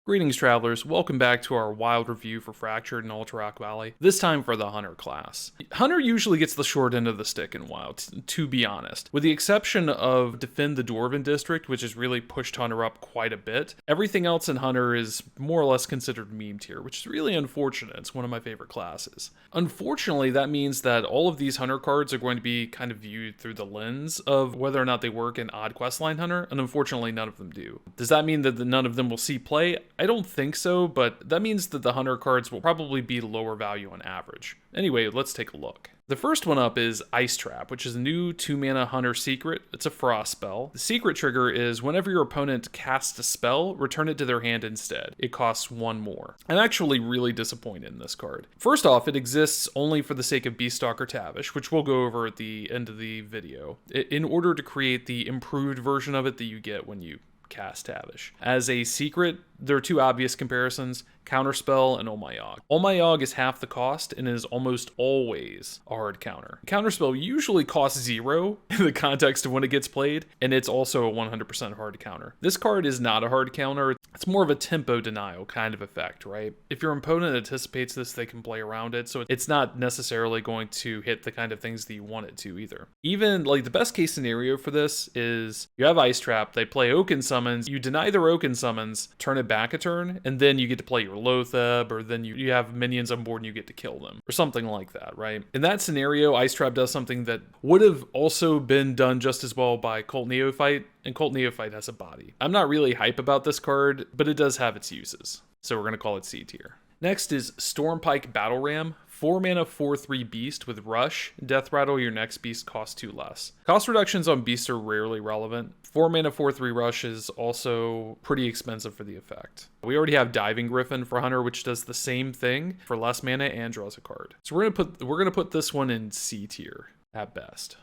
Greetings travelers, welcome back to our wild review for Fractured in Alterac Valley, this time for the Hunter class. Hunter usually gets the short end of the stick in Wild, to be honest. With the exception of Defend the Dwarven District, which has really pushed Hunter up quite a bit, everything else in Hunter is more or less considered meme tier, which is really unfortunate. It's one of my favorite classes. Unfortunately, that means that all of these Hunter cards are going to be kind of viewed through the lens of whether or not they work in odd questline Hunter, and unfortunately none of them do. Does that mean that none of them will see play? I don't think so, but that means that the Hunter cards will probably be lower value on average. Anyway, let's take a look. The first one up is Ice Trap, which is a new 2-mana Hunter secret. It's a frost spell. The secret trigger is whenever your opponent casts a spell, return it to their hand instead. It costs 1 more. I'm actually really disappointed in this card. First off, it exists only for the sake of Beaststalker Tavish, which we'll go over at the end of the video, in order to create the improved version of it that you get when you cast Tavish. As a secret, there are 2 obvious comparisons, Counterspell and Olmayog. Olmayog is half the cost and is almost always a hard counter. Counterspell usually costs 0 in the context of when it gets played, and it's also a 100% hard counter. This card is not a hard counter, it's more of a tempo denial kind of effect, right? If your opponent anticipates this, they can play around it, so it's not necessarily going to hit the kind of things that you want it to either. Even, like, the best case scenario for this is you have Ice Trap, they play Oaken Summons, you deny their Oaken Summons, turn it back a turn, and then you get to play your Lotheb, or then you have minions on board and you get to kill them, or something like that, right? In that scenario, Ice Trap does something that would have also been done just as well by Cult Neophyte, and Cult Neophyte has a body. I'm not really hype about this card, but it does have its uses, so we're going to call it C tier. Next is Stormpike Battle Ram. 4-mana 4/3 beast with rush. Death Rattle, your next beast costs 2 less. Cost reductions on beasts are rarely relevant. 4-mana 4/3 rush is also pretty expensive for the effect. We already have Diving Griffin for Hunter, which does the same thing for less mana and draws a card. So we're gonna put this one in C tier at best.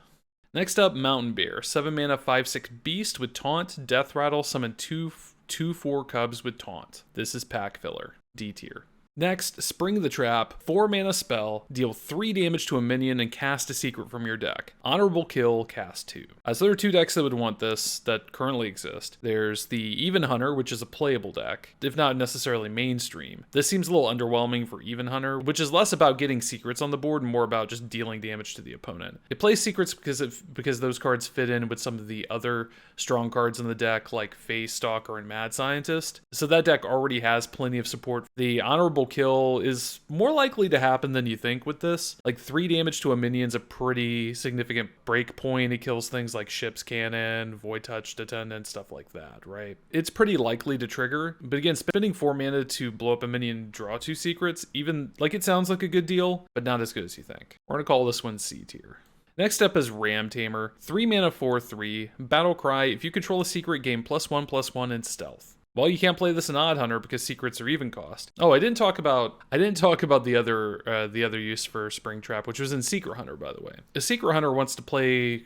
Next up, Mountain Bear. 7-mana 5/6 beast with taunt. Death Rattle, summon 2/4 cubs with taunt. This is pack filler. D tier. Next, Spring the Trap, 4-mana spell, deal 3 damage to a minion and cast a secret from your deck. Honorable Kill, cast 2. So there are 2 decks that would want this that currently exist. There's the Even Hunter, which is a playable deck, if not necessarily mainstream. This seems a little underwhelming for Even Hunter, which is less about getting secrets on the board and more about just dealing damage to the opponent. It plays secrets because those cards fit in with some of the other strong cards in the deck, like Beaststalker and Mad Scientist. So that deck already has plenty of support. The Honorable Kill is more likely to happen than you think with this. Like 3 damage to a minion's a pretty significant break point. It kills things like Ship's Cannon, Void Touch, Attendant, stuff like that, right? It's pretty likely to trigger, but again, spending 4 mana to blow up a minion, draw 2 secrets, even like it sounds like a good deal, but not as good as you think. We're gonna call this one C tier. Next up is Ram Tamer. 3-mana 4/3, Battle Cry. If you control a secret, gain +1/+1 in stealth. Well, you can't play this in Odd Hunter because secrets are even cost. Oh, I didn't talk about the other use for Spring Trap, which was in Secret Hunter, by the way. A Secret Hunter wants to play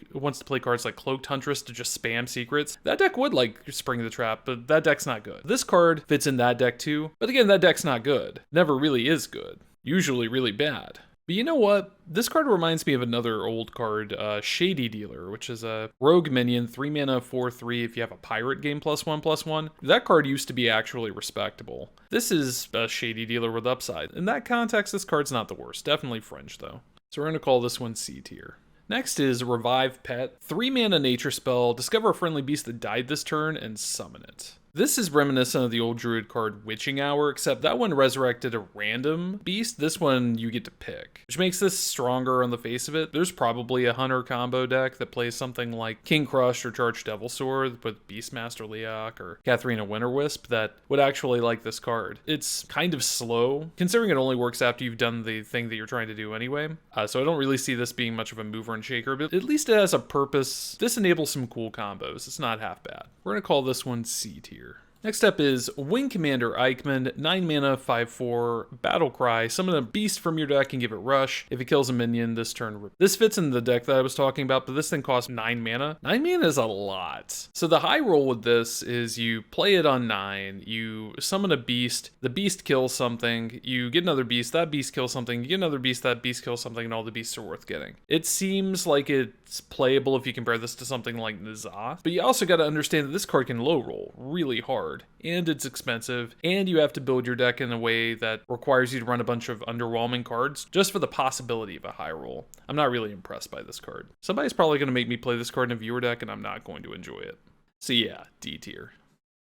cards like Cloaked Huntress to just spam secrets. That deck would like Spring the Trap, but that deck's not good. This card fits in that deck too, but again, that deck's not good. Never really is good. Usually really bad. But you know what? This card reminds me of another old card, Shady Dealer, which is a rogue minion, 3-mana 4/3 if you have a pirate, gain +1/+1. That card used to be actually respectable. This is a Shady Dealer with upside. In that context, this card's not the worst. Definitely fringe, though. So we're going to call this one C tier. Next is Revive Pet. 3-mana nature spell, discover a friendly beast that died this turn and summon it. This is reminiscent of the old druid card Witching Hour, except that one resurrected a random beast. This one you get to pick, which makes this stronger on the face of it. There's probably a Hunter combo deck that plays something like King Crush or Charged Devil Sword with Beastmaster Leok or Katharina Winterwisp that would actually like this card. It's kind of slow, considering it only works after you've done the thing that you're trying to do anyway. So I don't really see this being much of a mover and shaker, but at least it has a purpose. This enables some cool combos. It's not half bad. We're going to call this one C tier. Next up is Wing Commander Eichmann, 9-mana 5/4, Battle Cry. Summon a beast from your deck and give it rush. If it kills a minion this turn. This fits in the deck that I was talking about, but this thing costs 9 mana. 9 mana is a lot. So the high roll with this is you play it on 9, you summon a beast, the beast kills something, you get another beast, that beast kills something, you get another beast, that beast kills something, and all the beasts are worth getting. It seems like it's playable if you compare this to something like N'Zoth, but you also got to understand that this card can low roll really hard. card, and it's expensive, and you have to build your deck in a way that requires you to run a bunch of underwhelming cards just for the possibility of a high roll. I'm not really impressed by this card. Somebody's probably going to make me play this card in a viewer deck, and I'm not going to enjoy it. So yeah, D tier.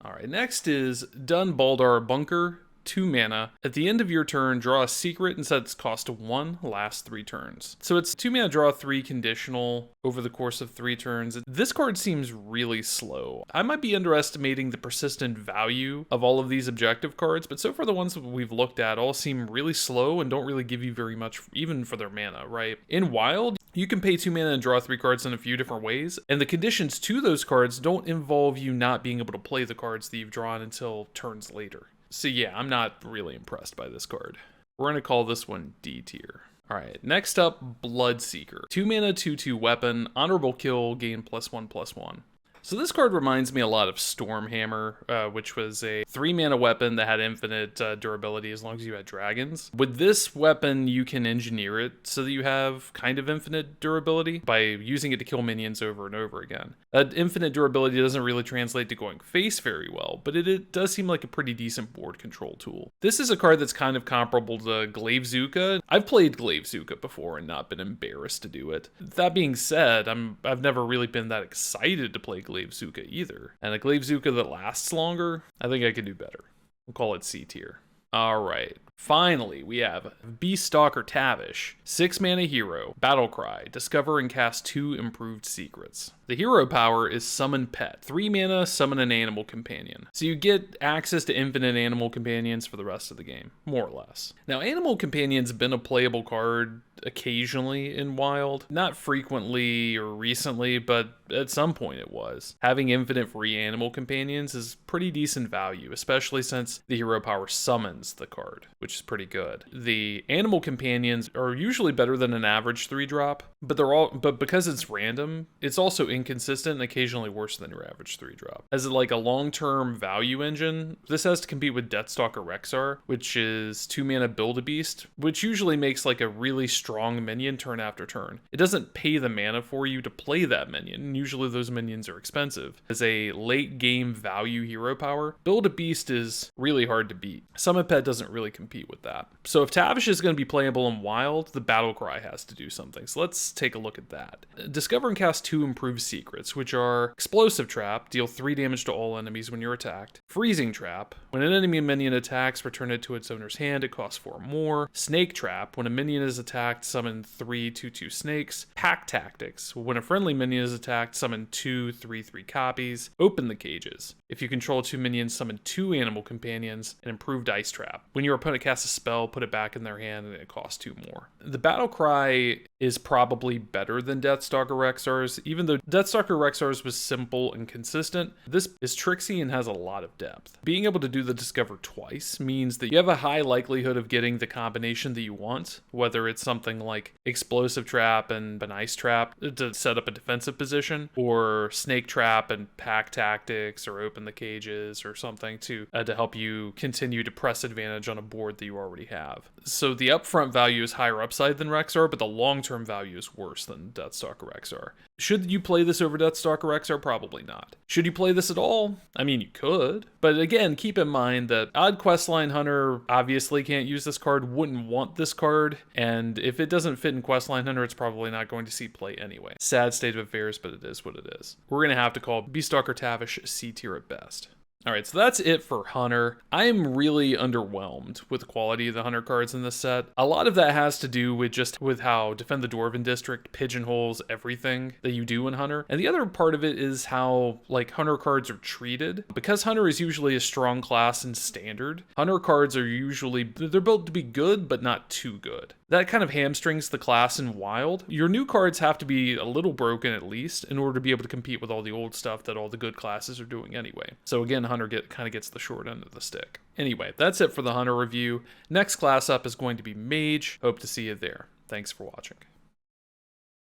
Alright, next is Dun Baldar Bunker. 2 mana. At the end of your turn, draw a secret and set its cost to 1, last 3 turns. So it's 2 mana, draw 3 conditional over the course of 3 turns. This card seems really slow. I might be underestimating the persistent value of all of these objective cards, but so far the ones that we've looked at all seem really slow and don't really give you very much, even for their mana, right? In Wild, you can pay 2 mana and draw 3 cards in a few different ways, and the conditions to those cards don't involve you not being able to play the cards that you've drawn until turns later. So yeah, I'm not really impressed by this card. We're going to call this one D tier. Alright, next up, Bloodseeker. 2 mana, 2/2 weapon, honorable kill, gain +1/+1. So this card reminds me a lot of Stormhammer, which was a 3 mana weapon that had infinite durability as long as you had dragons. With this weapon, you can engineer it so that you have kind of infinite durability by using it to kill minions over and over again. That infinite durability doesn't really translate to going face very well, but it does seem like a pretty decent board control tool. This is a card that's kind of comparable to Glaivezooka. I've played Glaivezooka before and not been embarrassed to do it. That being said, I've never really been that excited to play Glaivezooka either. And a Glaivezooka that lasts longer, I think I could do better. We'll call it C tier. Alright, finally we have Beaststalker Tavish. 6 mana hero, Battlecry, discover and cast 2 improved secrets. The hero power is Summon Pet. 3 mana, summon an animal companion. So you get access to infinite animal companions for the rest of the game, more or less. Now, animal companions have been a playable card occasionally in Wild. Not frequently or recently, but at some point it was. Having infinite free animal companions is pretty decent value, especially since the hero power summons the card, which is pretty good. The animal companions are usually better than an average 3-drop, but because it's random, it's also inconsistent and occasionally worse than your average 3-drop. As like a long-term value engine, this has to compete with Deathstalker Rexar, which is 2 mana Build-A-Beast, which usually makes like a really strong minion turn after turn. It doesn't pay the mana for you to play that minion, and usually those minions are expensive. As a late game value hero power, Build-A-Beast is really hard to beat. Summon Pet doesn't really compete with that. So if Tavish is going to be playable in Wild, the Battlecry has to do something. So let's take a look at that. Discover and cast 2 improved secrets, which are Explosive Trap, deal 3 damage to all enemies when you're attacked. Freezing Trap, when an enemy minion attacks, return it to its owner's hand, it costs 4 more. Snake Trap, when a minion is attacked, summon 3 2/2 snakes. Pack Tactics, when a friendly minion is attacked, summon 2 3/3 copies. Open the Cages, if you control 2 minions, summon 2 animal companions. And Improved Ice Trap, when your opponent casts a spell, put it back in their hand and it costs 2 more. The Battlecry is probably better than Deathstalker Rexar's, even though Deathstalker Rexar's was simple and consistent. This is tricksy and has a lot of depth. Being able to do the Discover twice means that you have a high likelihood of getting the combination that you want, whether it's something like Explosive Trap and an Ice Trap to set up a defensive position, or Snake Trap and Pack Tactics, or Open the Cages, or something to help you continue to press advantage on a board that you already have. So the upfront value is higher upside than Rexar, but the long-term value is worse than Deathstalker Rexar. Should you play this over Deathstalker Rexar? Probably not. Should you play this at all? I mean, you could. But again, keep in mind that Odd Questline Hunter obviously can't use this card, wouldn't want this card, and if it doesn't fit in Questline Hunter, it's probably not going to see play anyway. Sad state of affairs, but it is what it is. We're going to have to call Beaststalker Tavish C tier at best. Alright, so that's it for Hunter. I am really underwhelmed with the quality of the Hunter cards in this set. A lot of that has to do with how Defend the Dwarven District pigeonholes everything that you do in Hunter. And the other part of it is how, like, Hunter cards are treated. Because Hunter is usually a strong class in Standard, Hunter cards are usually, they're built to be good, but not too good. That kind of hamstrings the class in Wild. Your new cards have to be a little broken at least in order to be able to compete with all the old stuff that all the good classes are doing anyway. So again, Hunter kind of gets the short end of the stick. Anyway, that's it for the Hunter review. Next class up is going to be Mage. Hope to see you there. Thanks for watching.